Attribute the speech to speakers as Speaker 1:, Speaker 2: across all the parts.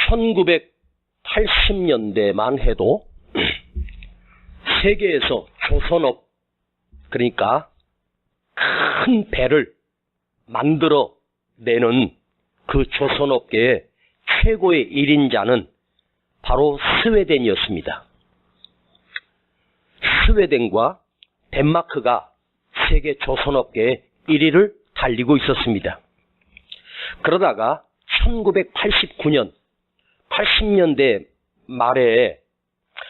Speaker 1: 1980년대만 해도 세계에서 조선업, 그러니까 큰 배를 만들어내는 그 조선업계의 최고의 1인자는 바로 스웨덴이었습니다. 스웨덴과 덴마크가 세계 조선업계의 1위를 달리고 있었습니다. 그러다가 1989년, 80년대 말에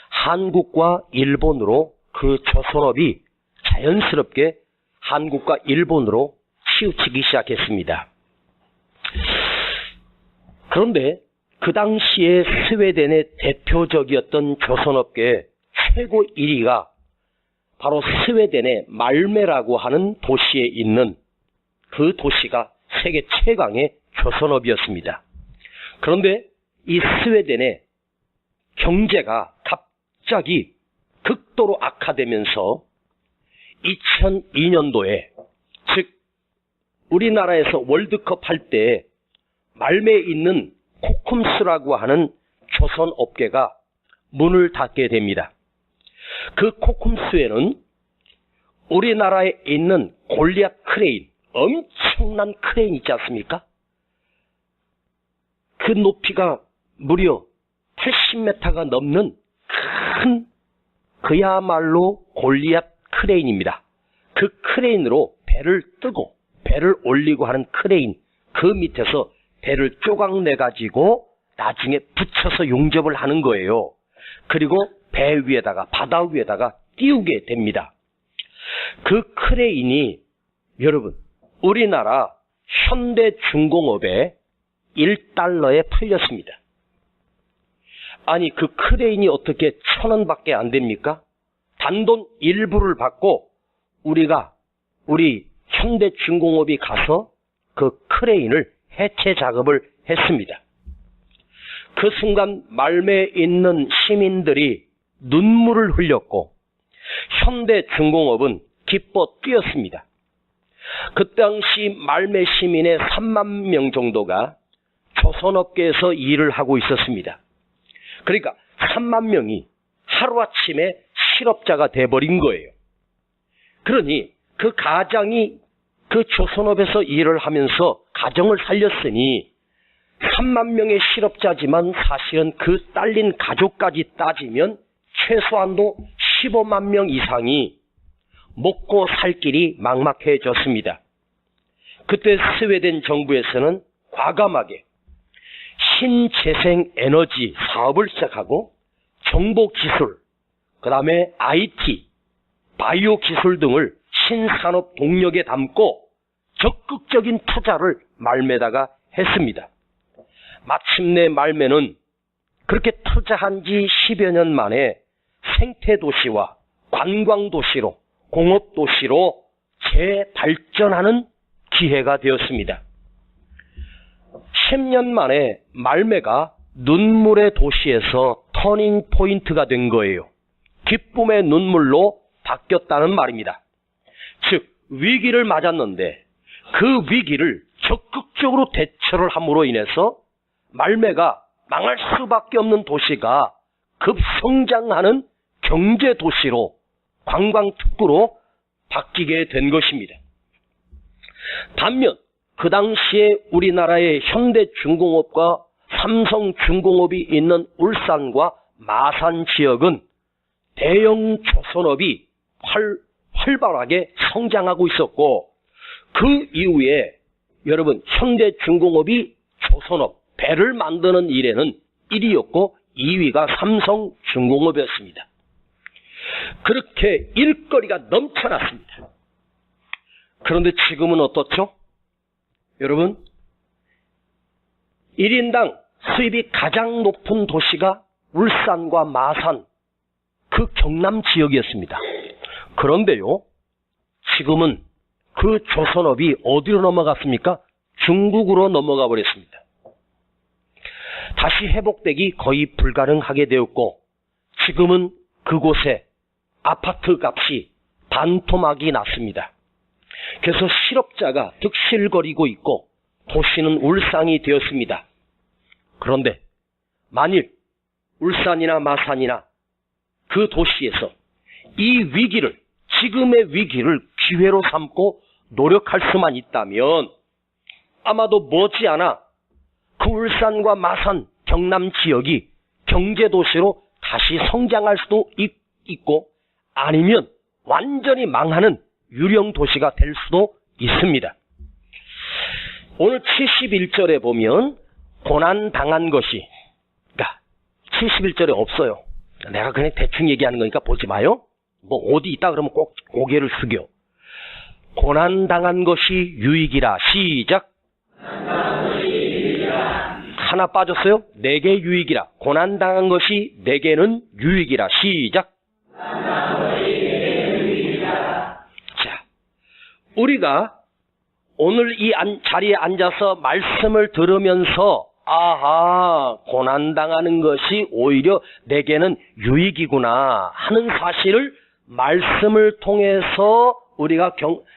Speaker 1: 한국과 일본으로 그 조선업이 자연스럽게 한국과 일본으로 치우치기 시작했습니다. 그런데 그 당시에 스웨덴의 대표적이었던 조선업계의 최고 1위가 바로 스웨덴의 말메라고 하는 도시에 있는 그 도시가 세계 최강의 조선업이었습니다. 그런데 이 스웨덴의 경제가 갑자기 극도로 악화되면서 2002년도에, 즉 우리나라에서 월드컵 할 때 말매에 있는 코쿰스라고 하는 조선업계가 문을 닫게 됩니다. 그 코쿰스에는 우리나라에 있는 골리앗 크레인, 엄청난 크레인 있지 않습니까? 그 높이가 무려 80m가 넘는 큰, 그야말로 골리앗 크레인입니다. 그 크레인으로 배를 뜨고 배를 올리고 하는 크레인, 그 밑에서 배를 쪼각내가지고 나중에 붙여서 용접을 하는 거예요. 그리고 배 위에다가, 바다 위에다가 띄우게 됩니다. 그 크레인이 여러분 우리나라 현대중공업에 1달러에 팔렸습니다. 아니 그 크레인이 어떻게 1,000원밖에 안 됩니까? 단돈 일부를 받고 우리 현대중공업이 가서 그 크레인을 해체 작업을 했습니다. 그 순간 말매에 있는 시민들이 눈물을 흘렸고 현대중공업은 기뻐 뛰었습니다. 그 당시 말매 시민의 3만 명 정도가 조선업계에서 일을 하고 있었습니다. 그러니까 3만 명이 하루아침에 실업자가 돼버린 거예요. 그러니 그 가장이 그 조선업에서 일을 하면서 가정을 살렸으니 3만 명의 실업자지만 사실은 그 딸린 가족까지 따지면 최소한도 15만 명 이상이 먹고 살 길이 막막해졌습니다. 그때 스웨덴 정부에서는 과감하게 신재생 에너지 사업을 시작하고 정보기술, 그 다음에 IT, 바이오 기술 등을 신산업 동력에 담고 적극적인 투자를 말매다가 했습니다. 마침내 말매는 그렇게 투자한 지 10여 년 만에 생태도시와 관광도시로, 공업도시로 재발전하는 기회가 되었습니다. 10년 만에 말매가 눈물의 도시에서 터닝 포인트가 된 거예요. 기쁨의 눈물로 바뀌었다는 말입니다. 즉 위기를 맞았는데 그 위기를 적극적으로 대처를 함으로 인해서 말매가 망할 수밖에 없는 도시가 급성장하는 경제도시로, 관광특구로 바뀌게 된 것입니다. 반면 그 당시에 우리나라의 현대중공업과 삼성중공업이 있는 울산과 마산 지역은 대형 조선업이 활발하게 성장하고 있었고, 그 이후에 여러분 현대중공업이 조선업, 배를 만드는 일에는 1위였고 2위가 삼성중공업이었습니다. 그렇게 일거리가 넘쳐났습니다. 그런데 지금은 어떻죠? 여러분 1인당 수입이 가장 높은 도시가 울산과 마산, 그 경남 지역이었습니다. 그런데요, 지금은 그 조선업이 어디로 넘어갔습니까? 중국으로 넘어가 버렸습니다. 다시 회복되기 거의 불가능하게 되었고, 지금은 그곳에 아파트 값이 반토막이 났습니다. 그래서 실업자가 득실거리고 있고 도시는 울상이 되었습니다. 그런데 만일 울산이나 마산이나 그 도시에서 이 위기를, 지금의 위기를 기회로 삼고 노력할 수만 있다면 아마도 머지않아 그 울산과 마산, 경남 지역이 경제도시로 다시 성장할 수도 있고 아니면 완전히 망하는 유령도시가 될 수도 있습니다. 오늘 71절에 보면 고난당한 것이, 그러니까 71절에 없어요. 내가 그냥 대충 얘기하는 거니까 보지 마요. 뭐 어디 있다 그러면 꼭 고개를 숙여. 고난당한 것이 유익이라. 시작. 하나 빠졌어요? 내게 유익이라. 고난당한 것이 내게는 유익이라. 시작. 자, 우리가 오늘 이 자리에 앉아서 말씀을 들으면서 아하, 고난당하는 것이 오히려 내게는 유익이구나 하는 사실을 말씀을 통해서 우리가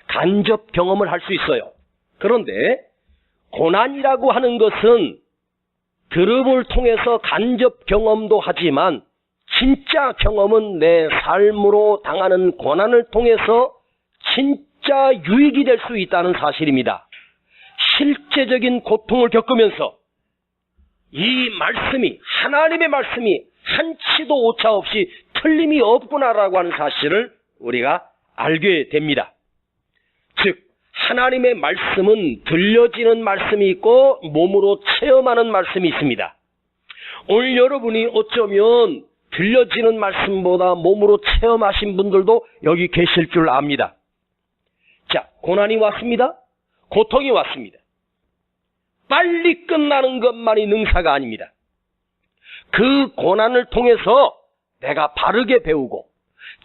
Speaker 1: 간접 경험을 할 수 있어요. 그런데 고난이라고 하는 것은 들음을 통해서 간접 경험도 하지만 진짜 경험은 내 삶으로 당하는 고난을 통해서 진짜 유익이 될 수 있다는 사실입니다. 실제적인 고통을 겪으면서 이 말씀이, 하나님의 말씀이 한치도 오차 없이 틀림이 없구나라고 하는 사실을 우리가 알게 됩니다. 즉 하나님의 말씀은 들려지는 말씀이 있고 몸으로 체험하는 말씀이 있습니다. 오늘 여러분이 어쩌면 들려지는 말씀보다 몸으로 체험하신 분들도 여기 계실 줄 압니다. 자, 고난이 왔습니다. 고통이 왔습니다. 빨리 끝나는 것만이 능사가 아닙니다. 그 고난을 통해서 내가 바르게 배우고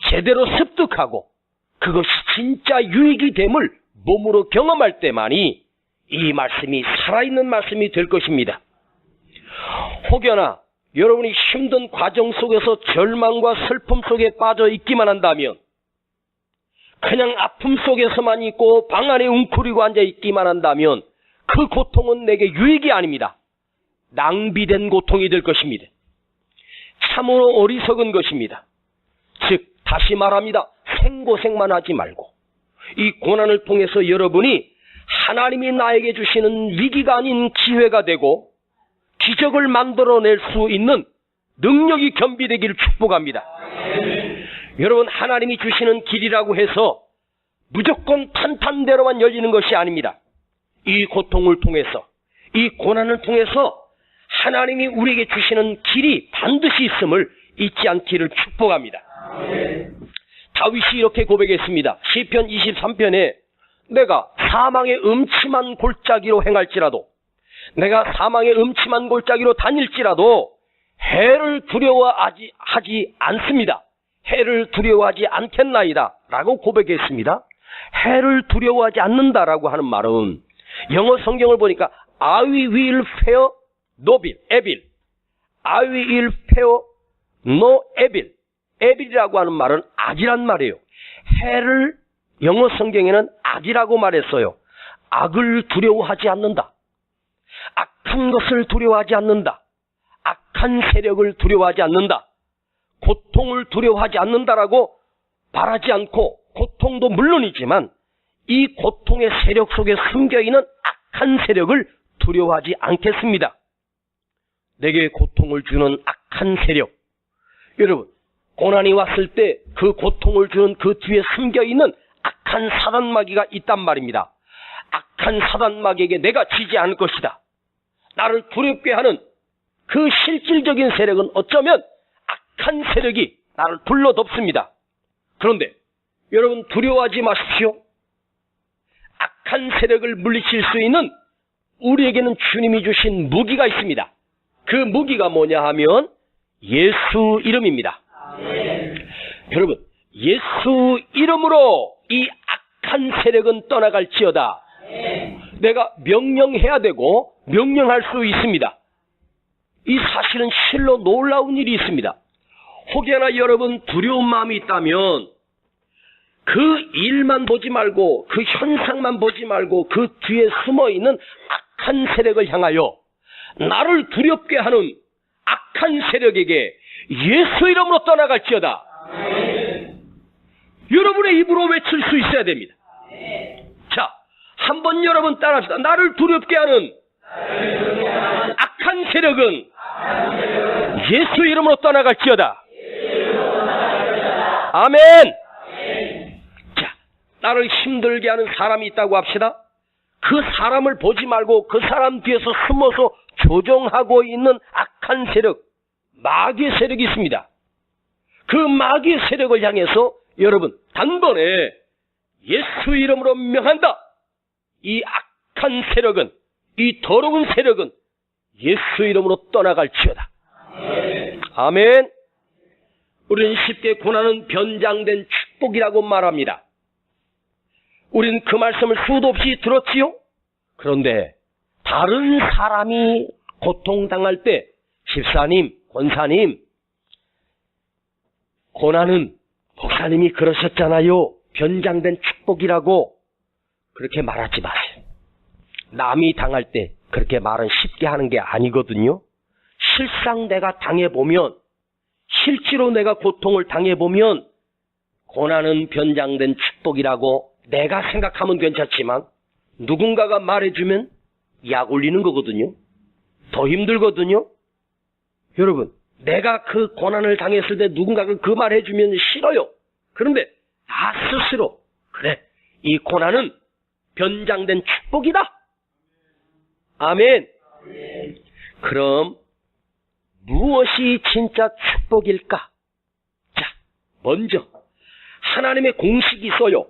Speaker 1: 제대로 습득하고 그것이 진짜 유익이 됨을 몸으로 경험할 때만이 이 말씀이 살아있는 말씀이 될 것입니다. 혹여나 여러분이 힘든 과정 속에서 절망과 슬픔 속에 빠져 있기만 한다면, 그냥 아픔 속에서만 있고 방 안에 웅크리고 앉아 있기만 한다면 그 고통은 내게 유익이 아닙니다. 낭비된 고통이 될 것입니다. 참으로 어리석은 것입니다. 즉 다시 말합니다. 생고생만 하지 말고 이 고난을 통해서 여러분이 하나님이 나에게 주시는 위기가 아닌 기회가 되고 기적을 만들어낼 수 있는 능력이 겸비되기를 축복합니다. 여러분, 하나님이 주시는 길이라고 해서 무조건 탄탄대로만 열리는 것이 아닙니다. 이 고통을 통해서, 이 고난을 통해서 하나님이 우리에게 주시는 길이 반드시 있음을 잊지 않기를 축복합니다. 다윗이 이렇게 고백했습니다. 시편 23편에 내가 사망의 음침한 골짜기로 행할지라도, 내가 사망의 음침한 골짜기로 다닐지라도 해를 두려워하지 않습니다. 해를 두려워하지 않겠나이다 라고 고백했습니다. 해를 두려워하지 않는다라고 하는 말은 영어 성경을 보니까 I will fear no evil, I will fear no evil. evil이라고 하는 말은 악이란 말이에요. 해를 영어 성경에는 악이라고 말했어요. 악을 두려워하지 않는다. 악한 것을 두려워하지 않는다. 악한 세력을 두려워하지 않는다. 고통을 두려워하지 않는다라고 말하지 않고, 고통도 물론이지만 이 고통의 세력 속에 숨겨있는 악한 세력을 두려워하지 않겠습니다. 내게 고통을 주는 악한 세력, 여러분, 고난이 왔을 때 그 고통을 주는 그 뒤에 숨겨있는 악한 사단마귀가 있단 말입니다. 악한 사단마귀에게 내가 지지 않을 것이다. 나를 두렵게 하는 그 실질적인 세력은 어쩌면 악한 세력이 나를 둘러덮습니다. 그런데 여러분, 두려워하지 마십시오. 악한 세력을 물리칠 수 있는 우리에게는 주님이 주신 무기가 있습니다. 그 무기가 뭐냐 하면 예수 이름입니다. 여러분, 예수 이름으로 이 악한 세력은 떠나갈지어다. 내가 명령해야 되고 명령할 수 있습니다. 이 사실은 실로 놀라운 일이 있습니다. 혹여나 여러분 두려운 마음이 있다면 그 일만 보지 말고, 그 현상만 보지 말고 그 뒤에 숨어있는 악한 세력을 향하여 나를 두렵게 하는 악한 세력에게 예수 이름으로 떠나갈지어다. 여러분의 입으로 외칠 수 있어야 됩니다. 자, 한번 여러분 따라합시다. 나를 두렵게 하는 악한 세력은 예수 이름으로 떠나갈지어다. 아멘. 자, 나를 힘들게 하는 사람이 있다고 합시다. 그 사람을 보지 말고 그 사람 뒤에서 숨어서 조종하고 있는 악한 세력, 마귀의 세력이 있습니다. 그 마귀의 세력을 향해서 여러분 단번에 예수 이름으로 명한다. 이 악한 세력은, 이 더러운 세력은 예수 이름으로 떠나갈지어다. 아멘. 우리는 쉽게 고난은 변장된 축복이라고 말합니다. 우리는 그 말씀을 수도 없이 들었지요? 그런데 다른 사람이 고통당할 때 집사님, 권사님, 고난은 목사님이 그러셨잖아요. 변장된 축복이라고 그렇게 말하지 마세요. 남이 당할 때 그렇게 말은 쉽게 하는 게 아니거든요. 실상 내가 당해보면, 실제로 내가 고통을 당해보면 고난은 변장된 축복이라고 내가 생각하면 괜찮지만 누군가가 말해주면 약 올리는 거거든요. 더 힘들거든요. 여러분, 내가 그 고난을 당했을 때 누군가가 그 말 해주면 싫어요. 그런데 나 스스로 그래, 이 고난은 변장된 축복이다. 아멘. 그럼 무엇이 진짜 축복일까? 자, 먼저 하나님의 공식이 있어요.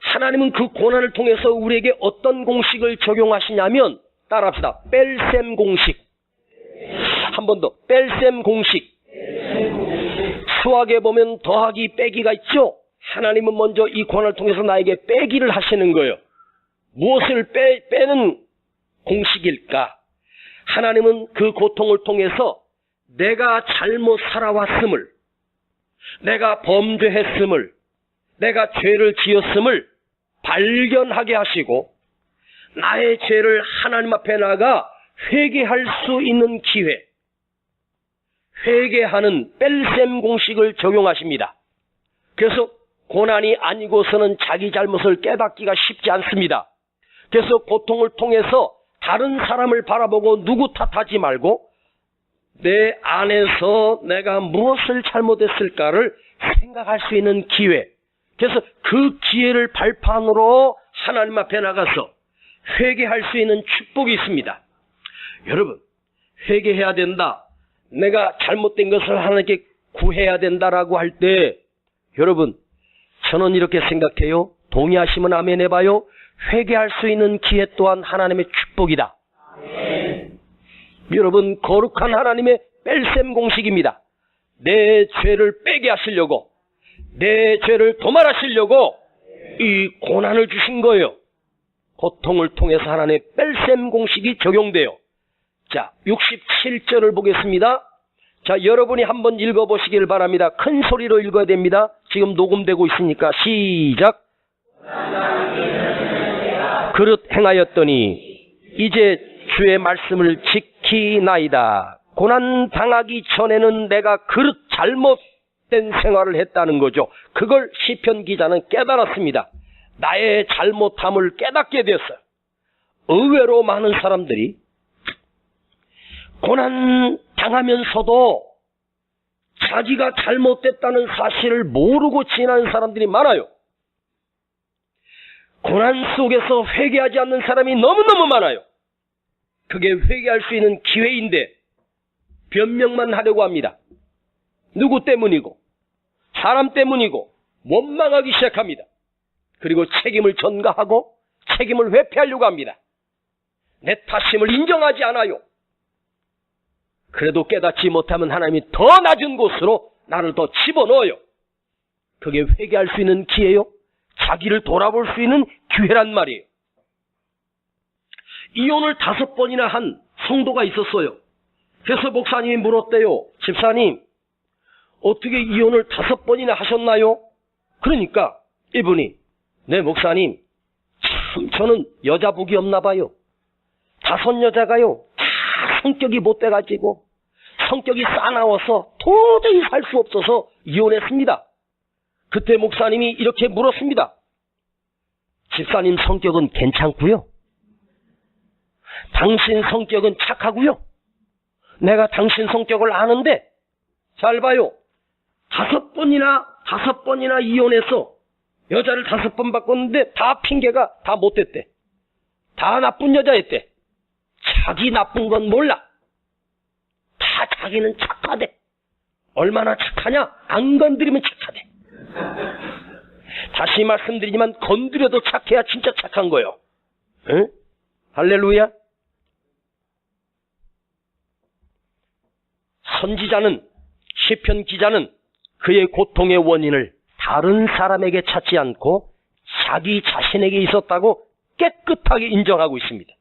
Speaker 1: 하나님은 그 고난을 통해서 우리에게 어떤 공식을 적용하시냐면, 따라합시다. 뺄셈 공식. 한 번 더. 뺄셈 공식. 수학에 보면 더하기 빼기가 있죠. 하나님은 먼저 이 고난을 통해서 나에게 빼기를 하시는 거예요. 무엇을 빼는 공식일까? 하나님은 그 고통을 통해서 내가 잘못 살아왔음을, 내가 범죄했음을, 내가 죄를 지었음을 발견하게 하시고 나의 죄를 하나님 앞에 나가 회개할 수 있는 기회, 회개하는 뺄셈 공식을 적용하십니다. 그래서 고난이 아니고서는 자기 잘못을 깨닫기가 쉽지 않습니다. 그래서 고통을 통해서 다른 사람을 바라보고 누구 탓하지 말고 내 안에서 내가 무엇을 잘못했을까를 생각할 수 있는 기회, 그래서 그 기회를 발판으로 하나님 앞에 나가서 회개할 수 있는 축복이 있습니다. 여러분, 회개해야 된다, 내가 잘못된 것을 하나님께 구해야 된다라고 할 때, 여러분, 저는 이렇게 생각해요. 동의하시면 아멘 해봐요. 회개할 수 있는 기회 또한 하나님의 축복이다. 아멘. 여러분, 거룩한 하나님의 뺄셈 공식입니다. 내 죄를 빼게 하시려고, 내 죄를 도말하시려고 이 고난을 주신 거예요. 고통을 통해서 하나님의 뺄셈 공식이 적용돼요. 자, 67절을 보겠습니다. 자, 여러분이 한번 읽어보시길 바랍니다. 큰 소리로 읽어야 됩니다. 지금 녹음되고 있으니까 시작. 그릇 행하였더니 이제 주의 말씀을 지키나이다. 고난 당하기 전에는 내가 그릇 잘못된 생활을 했다는 거죠. 그걸 시편 기자는 깨달았습니다. 나의 잘못함을 깨닫게 됐어요. 의외로 많은 사람들이 고난 당하면서도 자기가 잘못됐다는 사실을 모르고 지나는 사람들이 많아요. 고난 속에서 회개하지 않는 사람이 너무너무 많아요. 그게 회개할 수 있는 기회인데 변명만 하려고 합니다. 누구 때문이고 사람 때문이고 원망하기 시작합니다. 그리고 책임을 전가하고 책임을 회피하려고 합니다. 내 탓임을 인정하지 않아요. 그래도 깨닫지 못하면 하나님이 더 낮은 곳으로 나를 더 집어넣어요. 그게 회개할 수 있는 기회요. 자기를 돌아볼 수 있는 기회란 말이에요. 이혼을 5번이나 한 성도가 있었어요. 그래서 목사님이 물었대요. 집사님, 어떻게 이혼을 5번이나 하셨나요? 그러니까 이분이, 네 목사님, 참 저는 여자 복이 없나 봐요. 5 여자가요 다 성격이 못돼가지고 성격이 싸나워서 도저히 살 수 없어서 이혼했습니다. 그때 목사님이 이렇게 물었습니다. 집사님 성격은 괜찮고요. 당신 성격은 착하고요. 내가 당신 성격을 아는데 잘 봐요. 5번이나 이혼해서 여자를 5번 바꿨는데 다 핑계가 다 못됐대. 다 나쁜 여자였대. 자기 나쁜 건 몰라. 다 자기는 착하대. 얼마나 착하냐? 안 건드리면 착하대. 다시 말씀드리지만 건드려도 착해야 진짜 착한 거예요. 응? 할렐루야. 선지자는, 시편 기자는 그의 고통의 원인을 다른 사람에게 찾지 않고 자기 자신에게 있었다고 깨끗하게 인정하고 있습니다.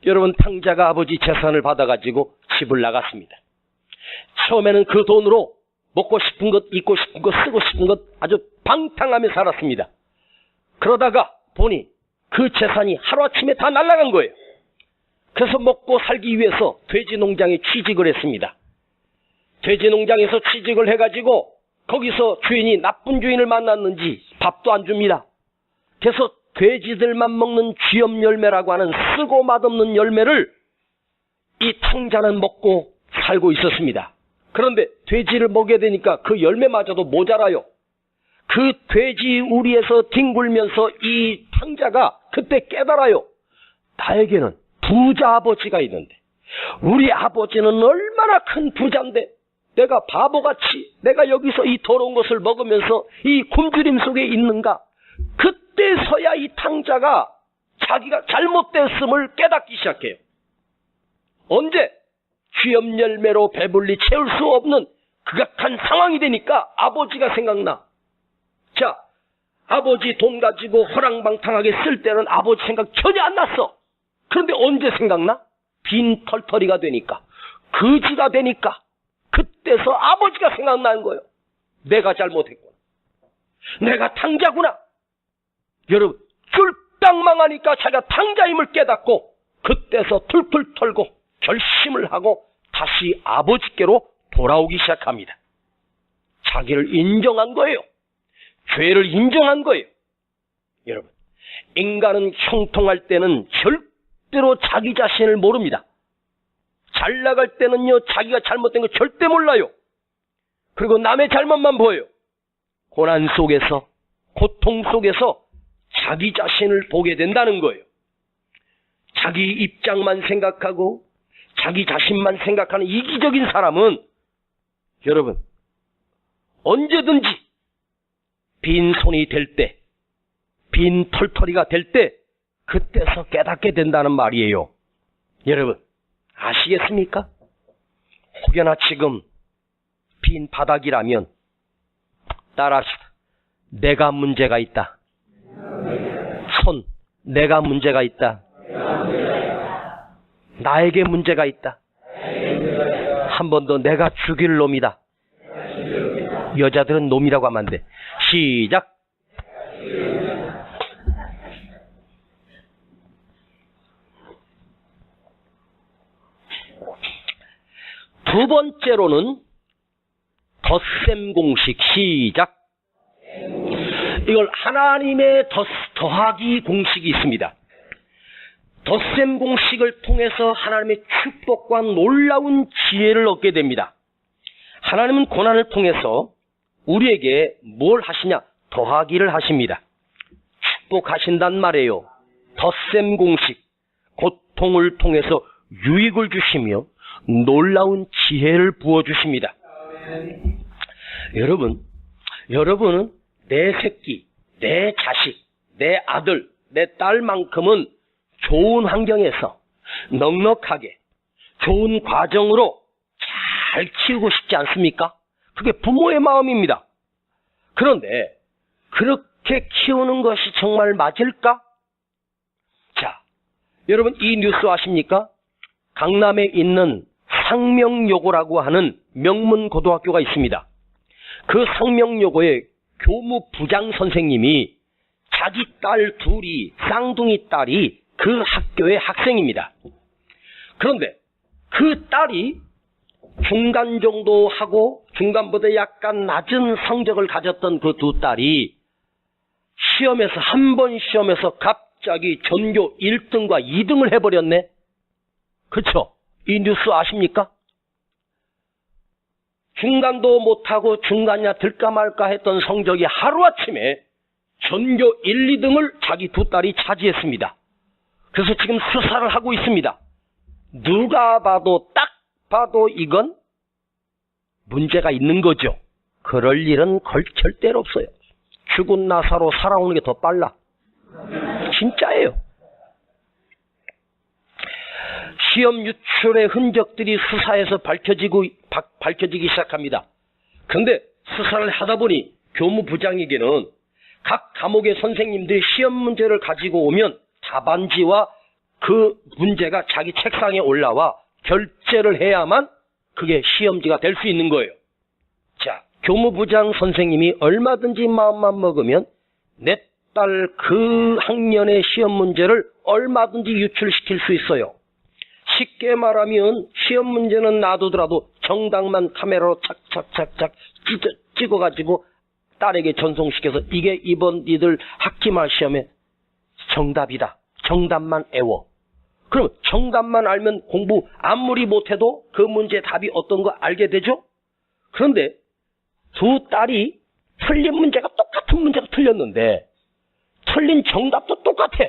Speaker 1: 여러분, 탕자가 아버지 재산을 받아가지고 집을 나갔습니다. 처음에는 그 돈으로 먹고 싶은 것, 입고 싶은 것, 쓰고 싶은 것 아주 방탕하며 살았습니다. 그러다가 보니 그 재산이 하루아침에 다 날아간 거예요. 그래서 먹고 살기 위해서 돼지 농장에 취직을 했습니다. 돼지 농장에서 취직을 해가지고 거기서 주인이 나쁜 주인을 만났는지 밥도 안 줍니다. 그래서 돼지들만 먹는 쥐염 열매라고 하는 쓰고 맛없는 열매를 이 탕자는 먹고 살고 있었습니다. 그런데 돼지를 먹여야 되니까 그 열매마저도 모자라요. 그 돼지 우리에서 뒹굴면서 이 탕자가 그때 깨달아요. 나에게는 부자 아버지가 있는데, 우리 아버지는 얼마나 큰 부자인데 내가 바보같이 내가 여기서 이 더러운 것을 먹으면서 이 굶주림 속에 있는가. 그때서야 이 탕자가 자기가 잘못됐음을 깨닫기 시작해요. 언제? 쥐염 열매로 배불리 채울 수 없는 극악한 상황이 되니까 아버지가 생각나. 자, 아버지 돈 가지고 호랑방탕하게 쓸 때는 아버지 생각 전혀 안 났어. 그런데 언제 생각나? 빈 털터리가 되니까, 거지가 되니까, 그때서 아버지가 생각나는 거예요. 내가 잘못했구나. 내가 탕자구나. 여러분, 쫄딱 망하니까 자기가 탕자임을 깨닫고 그때서 풀풀 털고 결심을 하고 다시 아버지께로 돌아오기 시작합니다. 자기를 인정한 거예요. 죄를 인정한 거예요. 여러분, 인간은 형통할 때는 절대로 자기 자신을 모릅니다. 잘 나갈 때는요, 자기가 잘못된 거 절대 몰라요. 그리고 남의 잘못만 보여요. 고난 속에서, 고통 속에서 자기 자신을 보게 된다는 거예요. 자기 입장만 생각하고 자기 자신만 생각하는 이기적인 사람은 여러분, 언제든지 빈손이 될 때, 빈 털터리가 될 때 그때서 깨닫게 된다는 말이에요. 여러분, 아시겠습니까? 혹여나 지금 빈 바닥이라면 따라합시다. 내가 문제가 있다. 손, 내가 문제가 있다. 나에게 문제가 있다. 한 번 더, 내가 죽일 놈이다. 여자들은 놈이라고 하면 안 돼. 시작. 두 번째로는 덧셈 공식. 시작. 이걸 하나님의 더하기 공식이 있습니다. 덧셈 공식을 통해서 하나님의 축복과 놀라운 지혜를 얻게 됩니다. 하나님은 고난을 통해서 우리에게 뭘 하시냐? 더하기를 하십니다. 축복하신단 말이에요. 덧셈 공식. 고통을 통해서 유익을 주시며 놀라운 지혜를 부어주십니다. 여러분은 내 새끼, 내 자식, 내 아들, 내 딸만큼은 좋은 환경에서 넉넉하게 좋은 과정으로 잘 키우고 싶지 않습니까? 그게 부모의 마음입니다. 그런데 그렇게 키우는 것이 정말 맞을까? 자, 여러분 이 뉴스 아십니까? 강남에 있는 상명여고라고 하는 명문고등학교가 있습니다. 그 상명여고의 교무 부장 선생님이 자기 딸 둘이, 쌍둥이 딸이 그 학교의 학생입니다. 그런데 그 딸이 중간 정도 하고 중간보다 약간 낮은 성적을 가졌던 그 두 딸이 시험에서 한 번 시험에서 갑자기 전교 1등과 2등을 해버렸네. 그렇죠? 이 뉴스 아십니까? 중간도 못하고 중간이나 들까 말까 했던 성적이 하루아침에 전교 1, 2등을 자기 두 딸이 차지했습니다. 그래서 지금 수사를 하고 있습니다. 누가 봐도 딱 봐도 이건 문제가 있는 거죠. 그럴 일은 절대로 없어요. 죽은 나사로 살아오는 게 더 빨라. 진짜예요. 시험 유출의 흔적들이 수사에서 밝혀지기 시작합니다. 그런데 수사를 하다 보니 교무부장에게는 각 과목의 선생님들이 시험 문제를 가지고 오면 답안지와 그 문제가 자기 책상에 올라와 결제를 해야만 그게 시험지가 될 수 있는 거예요. 자, 교무부장 선생님이 얼마든지 마음만 먹으면 내 딸 그 학년의 시험 문제를 얼마든지 유출시킬 수 있어요. 쉽게 말하면 시험 문제는 놔두더라도 정답만 카메라로 착착착착 찍어가지고 딸에게 전송시켜서 이게 이번 니들 학기말 시험에 정답이다. 정답만 외워. 그럼 정답만 알면 공부 아무리 못해도 그 문제의 답이 어떤 거 알게 되죠? 그런데 두 딸이 틀린 문제가 똑같은 문제가 틀렸는데 틀린 정답도 똑같아.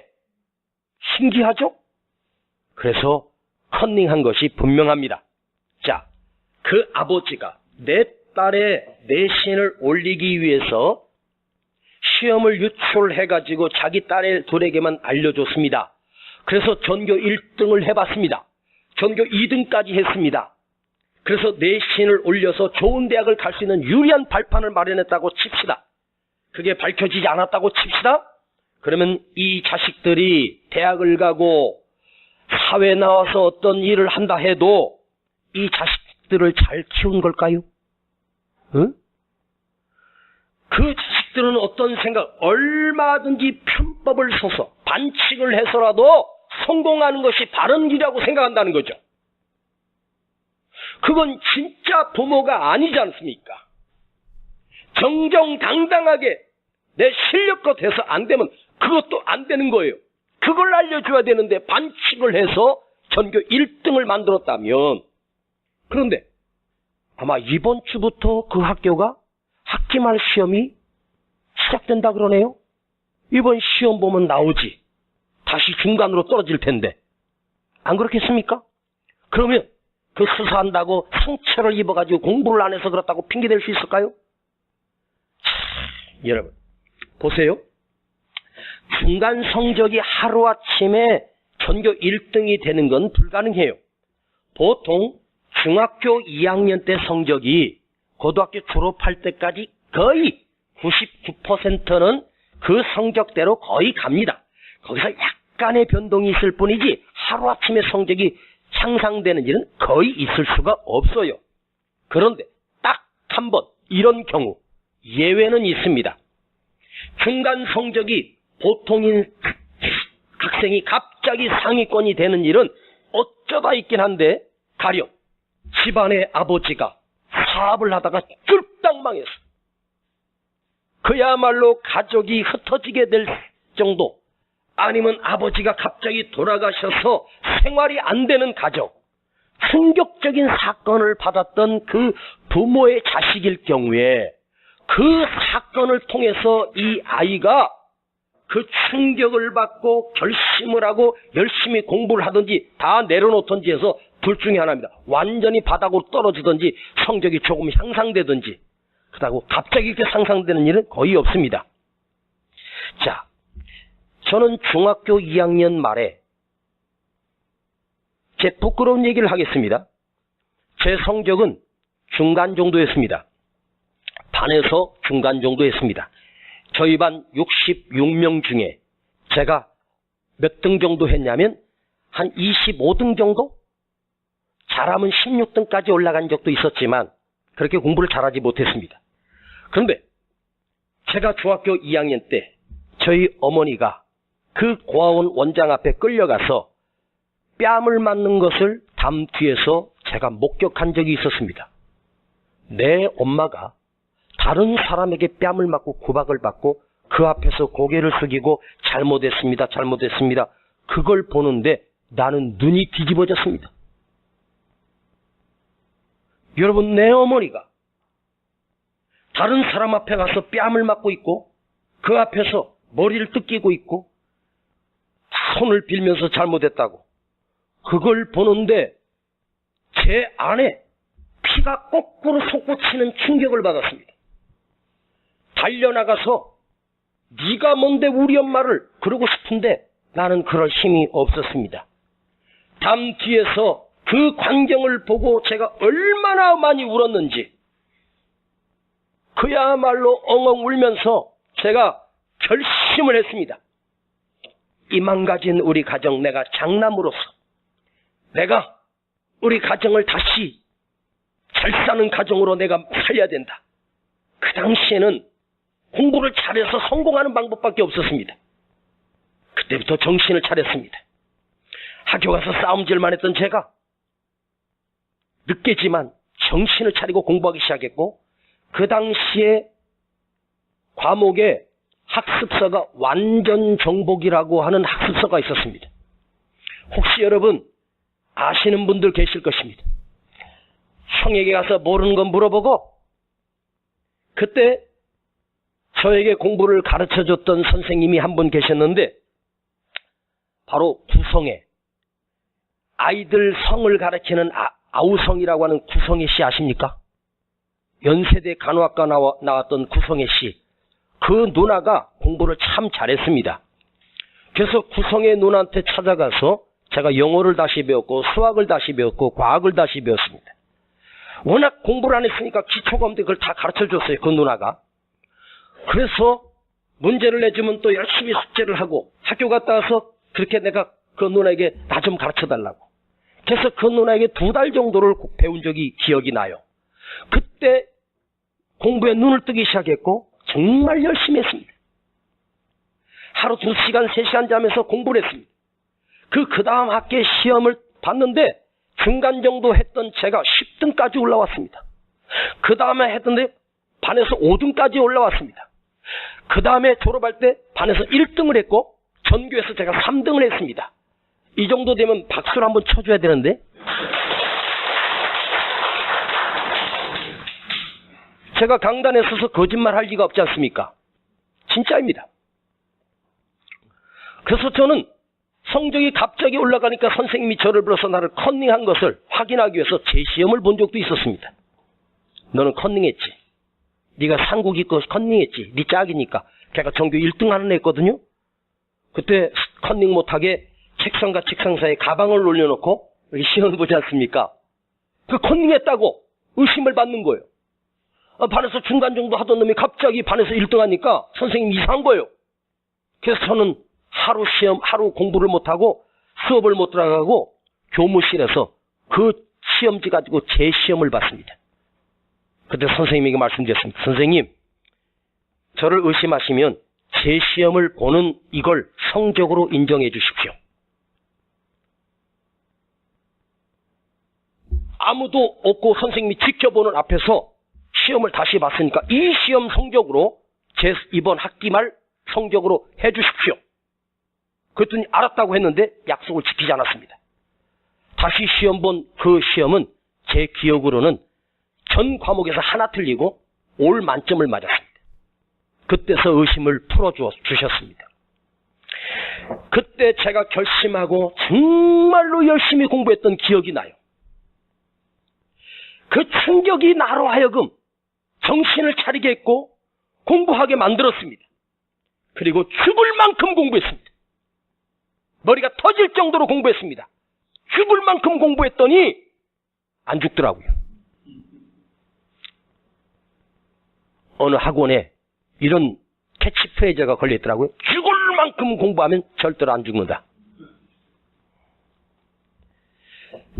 Speaker 1: 신기하죠? 그래서 컨닝한 것이 분명합니다. 자, 그 아버지가 내 딸의 내신을 올리기 위해서 시험을 유출해가지고 자기 딸의 둘에게만 알려줬습니다. 그래서 전교 1등을 해봤습니다. 전교 2등까지 했습니다. 그래서 내신을 올려서 좋은 대학을 갈 수 있는 유리한 발판을 마련했다고 칩시다. 그게 밝혀지지 않았다고 칩시다. 그러면 이 자식들이 대학을 가고 사회에 나와서 어떤 일을 한다 해도 이 자식들을 잘 키운 걸까요? 응? 그 자식들은 어떤 생각, 얼마든지 편법을 써서 반칙을 해서라도 성공하는 것이 바른 길이라고 생각한다는 거죠. 그건 진짜 부모가 아니지 않습니까? 정정당당하게 내 실력껏 해서 안 되면 그것도 안 되는 거예요. 그걸 알려줘야 되는데 반칙을 해서 전교 1등을 만들었다면, 그런데 아마 이번 주부터 그 학교가 학기말 시험이 시작된다 그러네요. 이번 시험 보면 나오지. 다시 중간으로 떨어질 텐데. 안 그렇겠습니까? 그러면 그 수사한다고 상처를 입어가지고 공부를 안 해서 그렇다고 핑계댈 수 있을까요? 여러분 보세요. 중간 성적이 하루아침에 전교 1등이 되는 건 불가능해요. 보통 중학교 2학년 때 성적이 고등학교 졸업할 때까지 거의 99%는 그 성적대로 거의 갑니다. 거기서 약간의 변동이 있을 뿐이지 하루아침에 성적이 향상되는 일은 거의 있을 수가 없어요. 그런데 딱 한 번 이런 경우 예외는 있습니다. 중간 성적이 보통인 학생이 갑자기 상위권이 되는 일은 어쩌다 있긴 한데, 가령 집안의 아버지가 사업을 하다가 쫄딱 망했어. 그야말로 가족이 흩어지게 될 정도, 아니면 아버지가 갑자기 돌아가셔서 생활이 안 되는 가족, 충격적인 사건을 받았던 그 부모의 자식일 경우에 그 사건을 통해서 이 아이가 그 충격을 받고 결심을 하고 열심히 공부를 하든지 다 내려놓든지 해서 둘 중에 하나입니다. 완전히 바닥으로 떨어지든지 성적이 조금 향상되든지. 그렇다고 갑자기 이렇게 상상되는 일은 거의 없습니다. 자, 저는 중학교 2학년 말에 제 부끄러운 얘기를 하겠습니다. 제 성적은 중간 정도였습니다. 반에서 중간 정도 했습니다. 저희 반 66명 중에 제가 몇 등 정도 했냐면 한 25등 정도? 잘하면 16등까지 올라간 적도 있었지만 그렇게 공부를 잘하지 못했습니다. 그런데 제가 중학교 2학년 때 저희 어머니가 그 고아원 원장 앞에 끌려가서 뺨을 맞는 것을 담 뒤에서 제가 목격한 적이 있었습니다. 내 엄마가 다른 사람에게 뺨을 맞고 구박을 받고 그 앞에서 고개를 숙이고 잘못했습니다. 잘못했습니다. 그걸 보는데 나는 눈이 뒤집어졌습니다. 여러분, 내 어머니가 다른 사람 앞에 가서 뺨을 맞고 있고 그 앞에서 머리를 뜯기고 있고 손을 빌면서 잘못했다고 그걸 보는데 제 안에 피가 거꾸로 솟구치는 충격을 받았습니다. 달려나가서 네가 뭔데 우리 엄마를 그러고 싶은데 나는 그럴 힘이 없었습니다. 담 뒤에서 그 광경을 보고 제가 얼마나 많이 울었는지 그야말로 엉엉 울면서 제가 결심을 했습니다. 이 망가진 우리 가정 내가 장남으로서 내가 우리 가정을 다시 잘 사는 가정으로 내가 살려야 된다. 그 당시에는 공부를 잘해서 성공하는 방법밖에 없었습니다. 그때부터 정신을 차렸습니다. 학교 가서 싸움질만 했던 제가 늦게지만 정신을 차리고 공부하기 시작했고 그 당시에 과목에 학습서가 완전정복이라고 하는 학습서가 있었습니다. 혹시 여러분 아시는 분들 계실 것입니다. 형에게 가서 모르는 건 물어보고 그때 저에게 공부를 가르쳐줬던 선생님이 한 분 계셨는데 바로 구성애, 아이들 성을 가르치는 아우성이라고 하는 구성애 씨 아십니까? 연세대 간호학과 나왔던 구성애 씨. 그 누나가 공부를 참 잘했습니다. 그래서 구성애 누나한테 찾아가서 제가 영어를 다시 배웠고 수학을 다시 배웠고 과학을 다시 배웠습니다. 워낙 공부를 안 했으니까 기초가 없는데 그걸 다 가르쳐줬어요. 그 누나가. 그래서 문제를 내주면 또 열심히 숙제를 하고 학교 갔다 와서 그렇게 내가 그 누나에게 나 좀 가르쳐달라고. 그래서 그 누나에게 2달 정도를 배운 적이 기억이 나요. 그때 공부에 눈을 뜨기 시작했고 정말 열심히 했습니다. 하루 2시간, 3시간 자면서 공부를 했습니다. 그 다음 학기에 시험을 봤는데 중간 정도 했던 제가 10등까지 올라왔습니다. 그 다음에 했던데 반에서 5등까지 올라왔습니다. 그 다음에 졸업할 때 반에서 1등을 했고 전교에서 제가 3등을 했습니다. 이 정도 되면 박수를 한번 쳐줘야 되는데 제가 강단에 서서 거짓말 할 리가 없지 않습니까? 진짜입니다. 그래서 저는 성적이 갑자기 올라가니까 선생님이 저를 불러서 나를 컨닝한 것을 확인하기 위해서 제 시험을 본 적도 있었습니다. 너는 컨닝했지. 네가 상국이 거 컨닝했지. 네 짝이니까. 걔가 전교 1등 하는 애였거든요. 그때 컨닝 못하게 책상과 책상 사이에 가방을 올려놓고 시험을 보지 않습니까? 그 컨닝했다고 의심을 받는 거예요. 반에서 중간 정도 하던 놈이 갑자기 반에서 1등 하니까 선생님 이상한 거예요. 그래서 저는 하루 공부를 못하고 수업을 못 들어가고 교무실에서 그 시험지 가지고 제 시험을 봤습니다. 그때 선생님에게 말씀드렸습니다. 선생님, 저를 의심하시면 제 시험을 보는 이걸 성적으로 인정해 주십시오. 아무도 없고 선생님이 지켜보는 앞에서 시험을 다시 봤으니까 이 시험 성적으로 제 이번 학기 말 성적으로 해 주십시오. 그랬더니 알았다고 했는데 약속을 지키지 않았습니다. 다시 시험 본 그 시험은 제 기억으로는 전 과목에서 하나 틀리고 올 만점을 맞았습니다. 그때서 의심을 풀어주셨습니다. 그때 제가 결심하고 정말로 열심히 공부했던 기억이 나요. 그 충격이 나로 하여금 정신을 차리게 했고 공부하게 만들었습니다. 그리고 죽을 만큼 공부했습니다. 머리가 터질 정도로 공부했습니다. 죽을 만큼 공부했더니 안 죽더라고요. 어느 학원에 이런 캐치프레이즈가 걸려있더라고요. 죽을 만큼 공부하면 절대로 안 죽는다.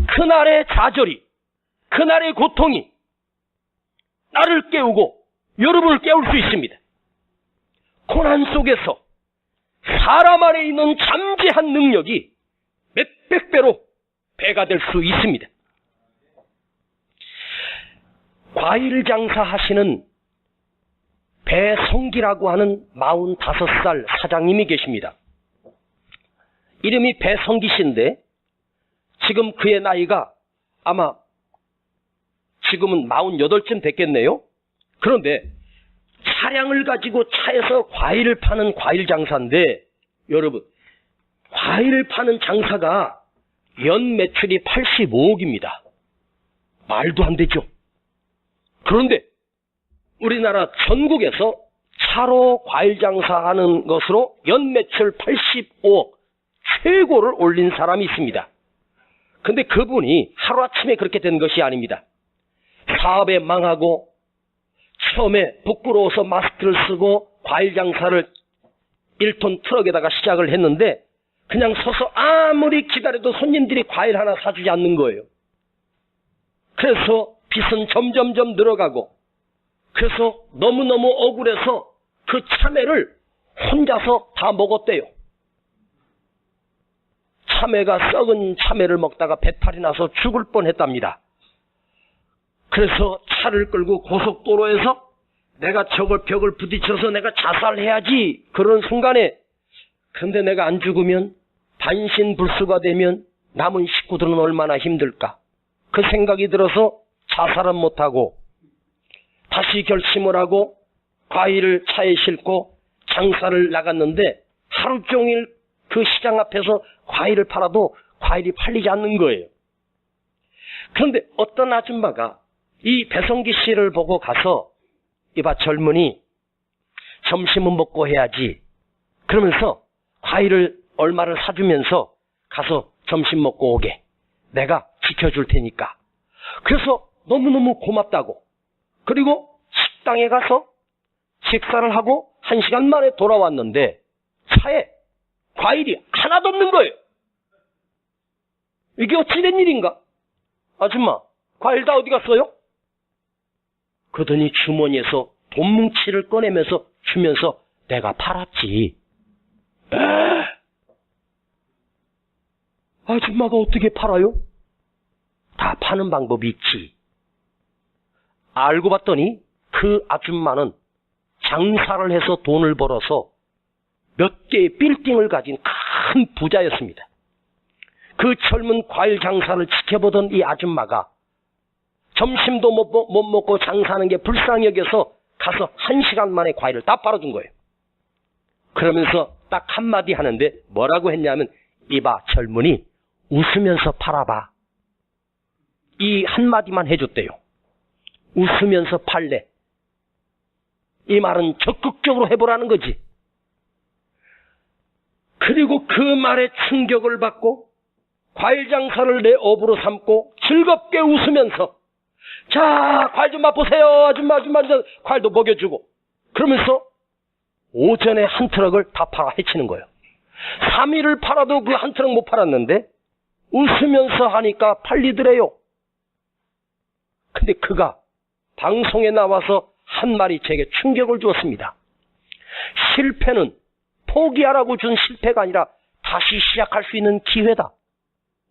Speaker 1: 그날의 좌절이, 그날의 고통이 나를 깨우고 여러분을 깨울 수 있습니다. 고난 속에서 사람 안에 있는 잠재한 능력이 몇백 배로, 배가 될 수 있습니다. 과일 장사하시는 배성기라고 하는 45살 사장님이 계십니다. 이름이 배성기 씨인데 지금 그의 나이가 아마 지금은 48쯤 됐겠네요. 그런데 차량을 가지고 차에서 과일을 파는 과일 장사인데 여러분, 과일을 파는 장사가 연 매출이 85억입니다. 말도 안 되죠. 그런데 우리나라 전국에서 차로 과일 장사하는 것으로 연 매출 85억 최고를 올린 사람이 있습니다. 근데 그분이 하루아침에 그렇게 된 것이 아닙니다. 사업에 망하고 처음에 부끄러워서 마스크를 쓰고 과일 장사를 1톤 트럭에다가 시작을 했는데 그냥 서서 아무리 기다려도 손님들이 과일 하나 사주지 않는 거예요. 그래서 빚은 점점점 늘어가고 그래서 너무너무 억울해서 그 참외를 혼자서 다 먹었대요. 참외가 썩은 참외를 먹다가 배탈이 나서 죽을 뻔했답니다. 그래서 차를 끌고 고속도로에서 내가 저걸 벽을 부딪혀서 내가 자살해야지 그런 순간에 근데 내가 안 죽으면 반신불수가 되면 남은 식구들은 얼마나 힘들까 그 생각이 들어서 자살은 못하고 다시 결심을 하고 과일을 차에 싣고 장사를 나갔는데 하루 종일 그 시장 앞에서 과일을 팔아도 과일이 팔리지 않는 거예요. 그런데 어떤 아줌마가 이 배성기 씨를 보고 가서 이봐 젊은이 점심은 먹고 해야지 그러면서 과일을 얼마를 사주면서 가서 점심 먹고 오게 내가 지켜줄 테니까 그래서 너무너무 고맙다고 그리고 식당에 가서 식사를 하고 1시간 만에 돌아왔는데 차에 과일이 하나도 없는 거예요. 이게 어찌 된 일인가? 아줌마 과일 다 어디 갔어요? 그러더니 주머니에서 돈 뭉치를 꺼내면서 주면서 내가 팔았지. 아줌마가 어떻게 팔아요? 다 파는 방법이 있지. 알고 봤더니 그 아줌마는 장사를 해서 돈을 벌어서 몇 개의 빌딩을 가진 큰 부자였습니다. 그 젊은 과일 장사를 지켜보던 이 아줌마가 점심도 못 먹고 장사하는 게 불쌍히 여겨서 가서 1시간 만에 과일을 다 팔아준 거예요. 그러면서 딱 한마디 하는데 뭐라고 했냐면 이봐 젊은이 웃으면서 팔아봐. 이 한마디만 해줬대요. 웃으면서 팔래. 이 말은 적극적으로 해보라는 거지. 그리고 그 말에 충격을 받고 과일 장사를 내 업으로 삼고 즐겁게 웃으면서 자 과일 좀 맛보세요. 아줌마 과일도 먹여주고 그러면서 오전에 한 트럭을 다 팔아 헤치는 거예요. 3일을 팔아도 그 한 트럭 못 팔았는데 웃으면서 하니까 팔리더래요. 근데 그가 방송에 나와서 한 말이 제게 충격을 주었습니다. 실패는 포기하라고 준 실패가 아니라 다시 시작할 수 있는 기회다.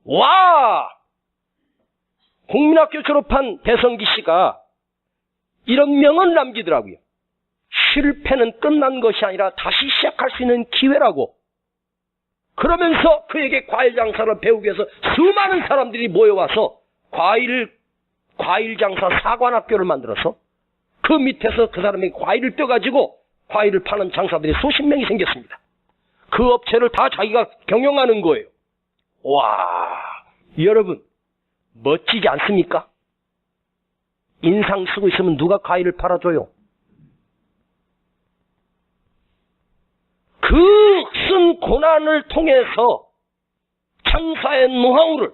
Speaker 1: 와! 국민학교 졸업한 배성기 씨가 이런 명언을 남기더라고요. 실패는 끝난 것이 아니라 다시 시작할 수 있는 기회라고. 그러면서 그에게 과일 장사를 배우기 위해서 수많은 사람들이 모여와서 과일 장사 사관학교를 만들어서 그 밑에서 그 사람이 과일을 떼가지고 과일을 파는 장사들이 수십 명이 생겼습니다. 그 업체를 다 자기가 경영하는 거예요. 와, 여러분 멋지지 않습니까? 인상 쓰고 있으면 누가 과일을 팔아줘요? 그 쓴 고난을 통해서 장사의 노하우를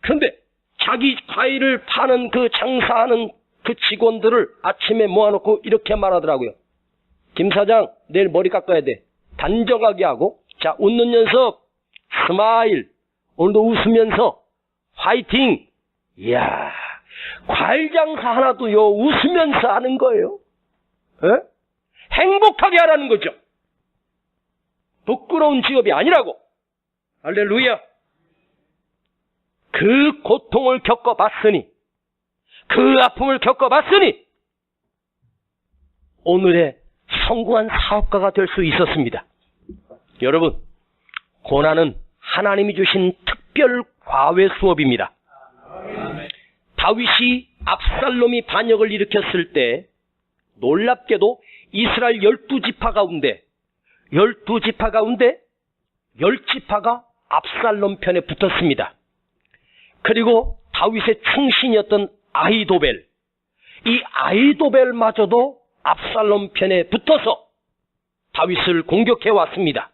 Speaker 1: 그런데 자기 과일을 파는 그 장사하는 그 직원들을 아침에 모아놓고 이렇게 말하더라고요. 김 사장 내일 머리 깎아야 돼. 단정하게 하고 자 웃는 연습 스마일 오늘도 웃으면서 화이팅. 이야 과일 장사 하나도요 웃으면서 하는 거예요. 에? 행복하게 하라는 거죠. 부끄러운 직업이 아니라고. 할렐루야. 그 고통을 겪어봤으니, 그 아픔을 겪어봤으니 오늘의 성공한 사업가가 될 수 있었습니다. 여러분, 고난은 하나님이 주신 특별 과외 수업입니다. 다윗이 압살롬이 반역을 일으켰을 때 놀랍게도 이스라엘 12지파 가운데 10지파가 압살롬 편에 붙었습니다. 그리고 다윗의 충신이었던 아히도벨, 이 아히도벨마저도 압살롬 편에 붙어서 다윗을 공격해 왔습니다.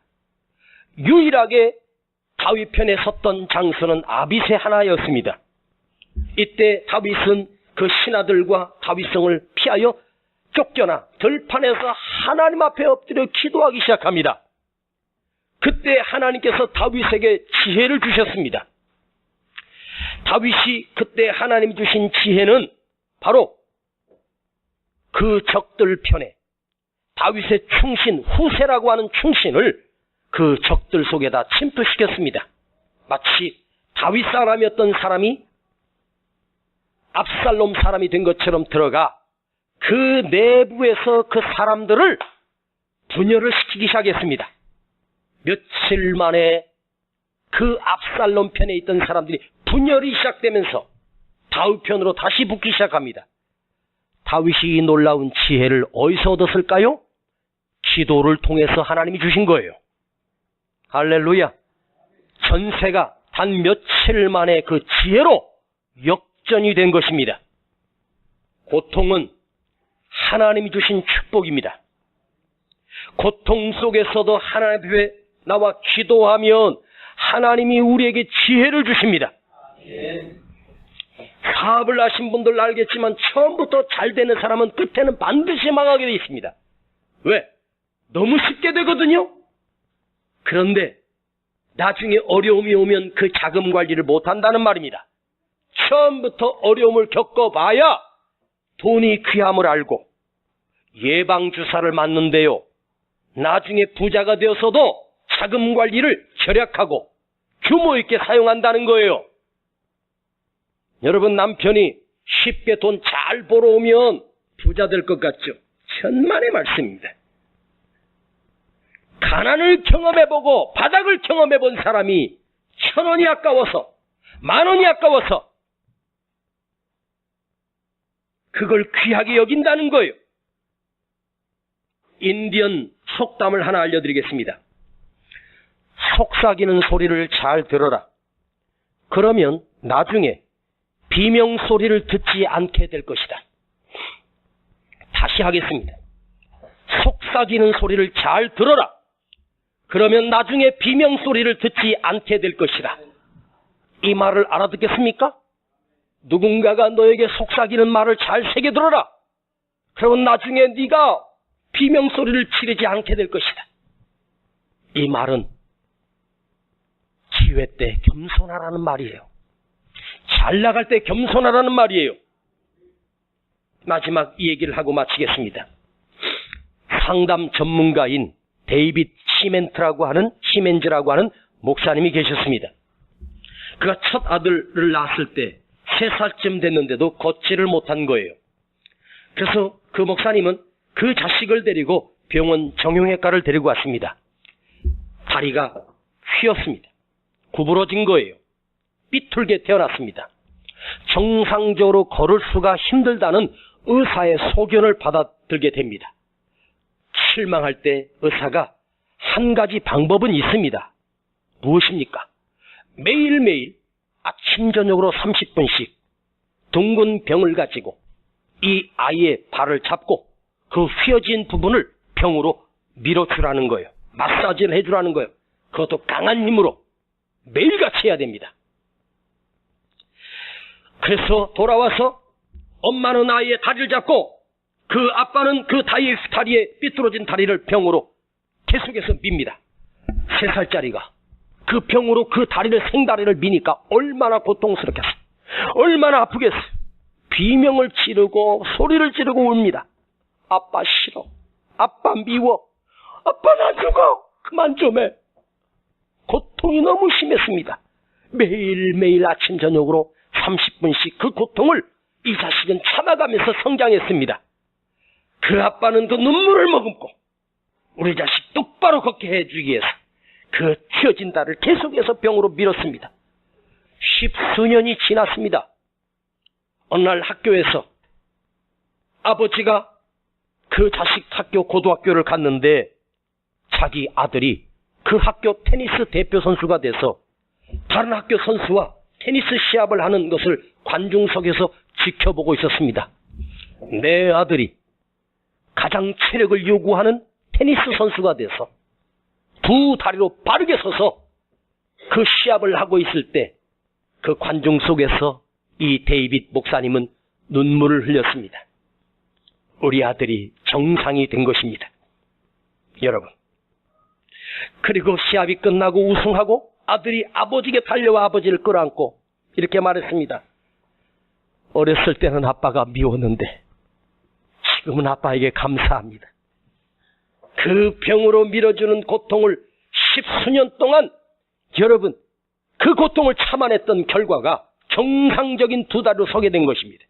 Speaker 1: 유일하게 다윗 편에 섰던 장수는 아비새 하나였습니다. 이때 다윗은 그 신하들과 다윗성을 피하여 쫓겨나 들판에서 하나님 앞에 엎드려 기도하기 시작합니다. 그때 하나님께서 다윗에게 지혜를 주셨습니다. 다윗이 그때 하나님이 주신 지혜는 바로 그 적들 편에 다윗의 충신, 후세라고 하는 충신을 그 적들 속에다 침투시켰습니다. 마치 다윗 사람이었던 사람이 압살롬 사람이 된 것처럼 들어가 그 내부에서 그 사람들을 분열을 시키기 시작했습니다. 며칠 만에 그 압살롬 편에 있던 사람들이 분열이 시작되면서 다윗 편으로 다시 붙기 시작합니다. 다윗이 이 놀라운 지혜를 어디서 얻었을까요? 기도를 통해서 하나님이 주신 거예요. 할렐루야. 전세가 단 며칠 만에 그 지혜로 역전이 된 것입니다. 고통은 하나님이 주신 축복입니다. 고통 속에서도 하나님 앞에 나와 기도하면 하나님이 우리에게 지혜를 주십니다. 사업을 하신 분들 알겠지만 처음부터 잘 되는 사람은 끝에는 반드시 망하게 되어 있습니다. 왜? 너무 쉽게 되거든요. 그런데 나중에 어려움이 오면 그 자금 관리를 못한다는 말입니다. 처음부터 어려움을 겪어봐야 돈이 귀함을 알고 예방주사를 맞는데요, 나중에 부자가 되어서도 자금 관리를 절약하고 규모 있게 사용한다는 거예요. 여러분, 남편이 쉽게 돈 잘 벌어오면 부자 될 것 같죠? 천만의 말씀입니다. 가난을 경험해보고 바닥을 경험해본 사람이 1,000원이 아까워서 10,000원이 아까워서 그걸 귀하게 여긴다는 거예요. 인디언 속담을 하나 알려드리겠습니다. 속삭이는 소리를 잘 들어라. 그러면 나중에 비명소리를 듣지 않게 될 것이다. 다시 하겠습니다. 속삭이는 소리를 잘 들어라. 그러면 나중에 비명소리를 듣지 않게 될 것이다. 이 말을 알아듣겠습니까? 누군가가 너에게 속삭이는 말을 잘 새겨 들어라. 그러면 나중에 네가 비명소리를 지르지 않게 될 것이다. 이 말은 기회 때 겸손하라는 말이에요. 잘 나갈 때 겸손하라는 말이에요. 마지막 이 얘기를 하고 마치겠습니다. 상담 전문가인 데이빗 시멘즈라고 하는 목사님이 계셨습니다. 그가 첫 아들을 낳았을 때 3살쯤 됐는데도 걷지를 못한 거예요. 그래서 그 목사님은 그 자식을 데리고 병원 정형외과를 데리고 왔습니다. 다리가 휘었습니다. 구부러진 거예요. 삐뚤게 태어났습니다. 정상적으로 걸을 수가 힘들다는 의사의 소견을 받아들게 됩니다. 실망할 때 의사가 한 가지 방법은 있습니다. 무엇입니까? 매일매일 아침 저녁으로 30분씩 둥근 병을 가지고 이 아이의 발을 잡고 그 휘어진 부분을 병으로 밀어주라는 거예요. 마사지를 해주라는 거예요. 그것도 강한 힘으로 매일같이 해야 됩니다. 그래서 돌아와서 엄마는 아이의 다리를 잡고 그 아빠는 그 다리에 삐뚤어진 다리를 병으로 계속해서 밉니다. 3살짜리가 그 병으로 그 다리를 생다리를 미니까 얼마나 고통스럽겠어요. 얼마나 아프겠어요. 비명을 지르고 소리를 지르고 웁니다. 아빠 싫어. 아빠 미워. 아빠 나 죽어. 그만 좀 해. 고통이 너무 심했습니다. 매일매일 아침 저녁으로 30분씩 그 고통을 이 자식은 참아가면서 성장했습니다. 그 아빠는 그 눈물을 머금고 우리 자식 똑바로 걷게 해주기 위해서 그 휘어진 다리를 계속해서 병으로 밀었습니다. 10수년이 지났습니다. 어느 날 학교에서 아버지가 그 자식 학교 고등학교를 갔는데 자기 아들이 그 학교 테니스 대표 선수가 돼서 다른 학교 선수와 테니스 시합을 하는 것을 관중석에서 지켜보고 있었습니다. 내 아들이 가장 체력을 요구하는 테니스 선수가 돼서 두 다리로 바르게 서서 그 시합을 하고 있을 때 그 관중 속에서 이 데이빗 목사님은 눈물을 흘렸습니다. 우리 아들이 정상이 된 것입니다. 여러분, 그리고 시합이 끝나고 우승하고 아들이 아버지에게 달려와 아버지를 끌어안고 이렇게 말했습니다. 어렸을 때는 아빠가 미웠는데 지금은 아빠에게 감사합니다. 그 병으로 밀어주는 고통을 10수년 동안 여러분 그 고통을 참아냈던 결과가 정상적인 두 다리로 서게 된 것입니다.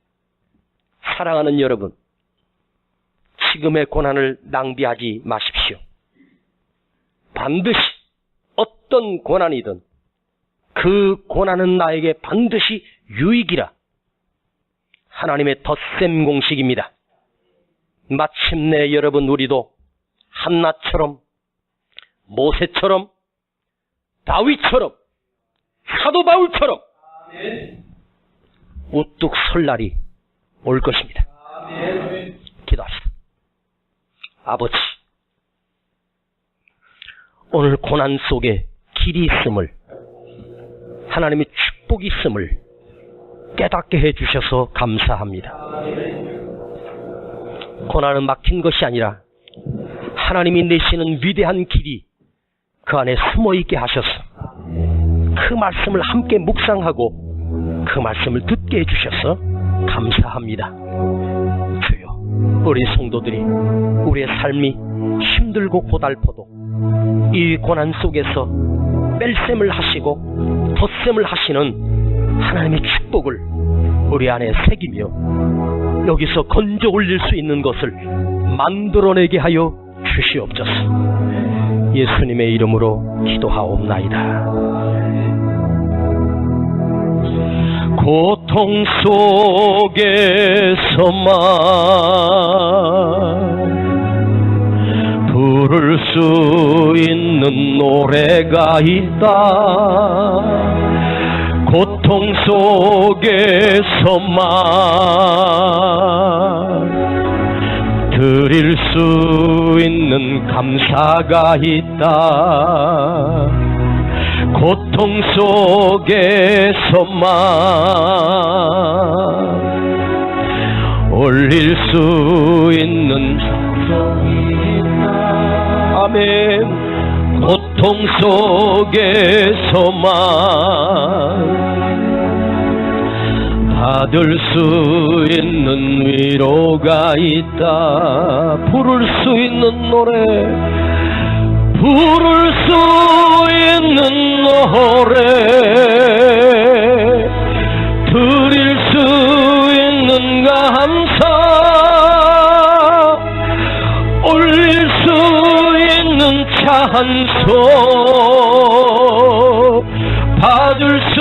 Speaker 1: 사랑하는 여러분, 지금의 고난을 낭비하지 마십시오. 반드시 어떤 고난이든 그 고난은 나에게 반드시 유익이라 하나님의 덧셈 공식입니다. 마침내 여러분 우리도 한나처럼 모세처럼 다윗처럼 사도 바울처럼 우뚝 설 날이 올 것입니다. 기도합시다. 아버지, 오늘 고난 속에 길이 있음을, 하나님의 축복이 있음을 깨닫게 해주셔서 감사합니다. 고난은 막힌 것이 아니라 하나님이 내시는 위대한 길이 그 안에 숨어있게 하셔서 그 말씀을 함께 묵상하고 그 말씀을 듣게 해주셔서 감사합니다. 주여, 우리 성도들이 우리의 삶이 힘들고 고달퍼도 이 고난 속에서 뺄셈을 하시고 덧셈을 하시는 하나님의 축복을 우리 안에 새기며 여기서 건져 올릴 수 있는 것을 만들어내게 하여 주시옵소서. 예수님의 이름으로 기도하옵나이다. 고통 속에서만 부를 수 있는 노래가 있다. 고통 속에서만 드릴 수 있는 감사가 있다. 고통 속에서만 올릴 수 있는 찬송이 있다. 아멘. 고통 속에서만 받을 수 있는 위로가 있다. 부를 수 있는 노래, 부를 수 있는 노래, 드릴 수 있는 감사, 올릴 수 있는 찬송, 받을 수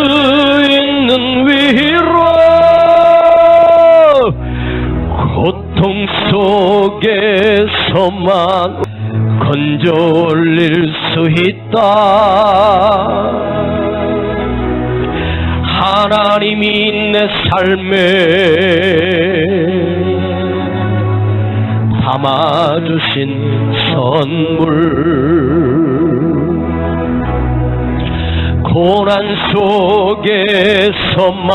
Speaker 1: 있는 위로, 고통 속에서만 건져 올릴 수 있다. 하나님이 내 삶에 담아주신 선물, 고난 속에서만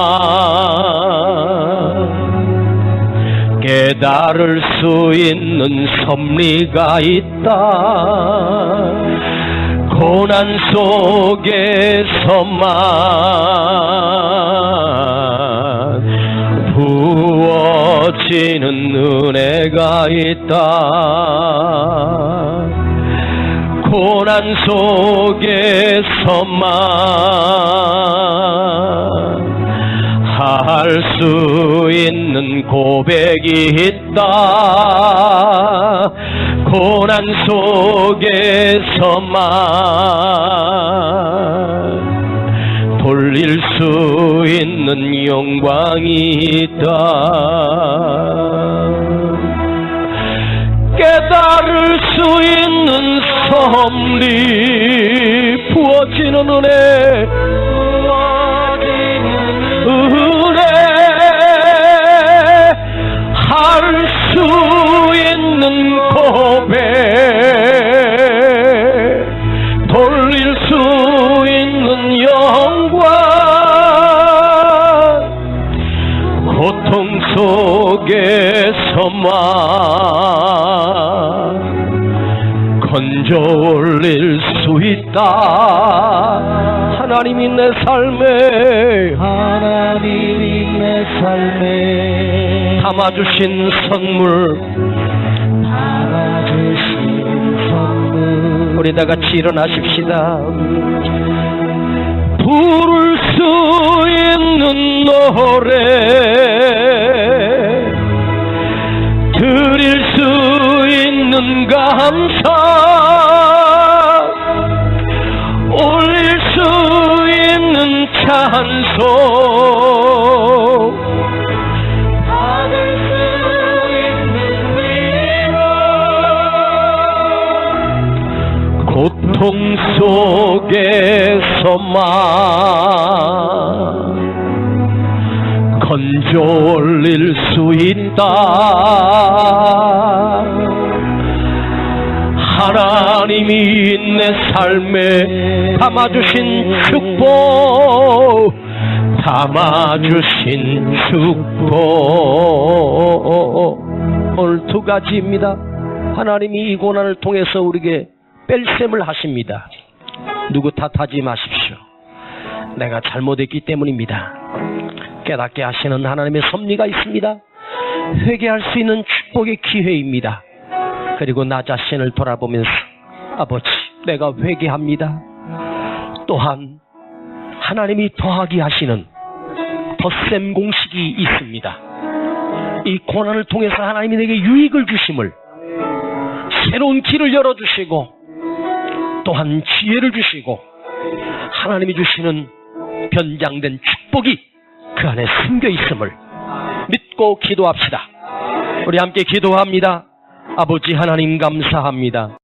Speaker 1: 깨달을 수 있는 섭리가 있다. 고난 속에서만 부어지는 은혜가 있다. 고난 속에서만 수 있는 고백이 있다. 고난 속에서만 돌릴 수 있는 영광이 있다. 깨달을 수 있는 섭리 부어지는 은혜 할 수 있는 고백 돌릴 수 있는 영광 고통 속에서만 건져 올릴 수 있다. 하나님이 내 삶에 담아주신 선물 우리 다 같이 일어나십시다. 부를 수 있는 노래 드릴 수 있는 감사 올릴 수 있는 찬송 받을 수 있는 위로 고통 속에서만 건져 올릴 수 있다. 하나님이 내 삶에 담아주신 축복 오늘 두 가지입니다. 하나님이 이 고난을 통해서 우리에게 뺄셈을 하십니다. 누구 탓하지 마십시오. 내가 잘못했기 때문입니다. 깨닫게 하시는 하나님의 섭리가 있습니다. 회개할 수 있는 축복의 기회입니다. 그리고 나 자신을 돌아보면서 아버지 내가 회개합니다. 또한 하나님이 더하게 하시는 덧셈 공식이 있습니다. 이 고난을 통해서 하나님이 내게 유익을 주심을 새로운 길을 열어주시고 또한 지혜를 주시고 하나님이 주시는 변장된 축복이 그 안에 숨겨 있음을 믿고 기도합시다. 우리 함께 기도합니다. 아버지 하나님 감사합니다.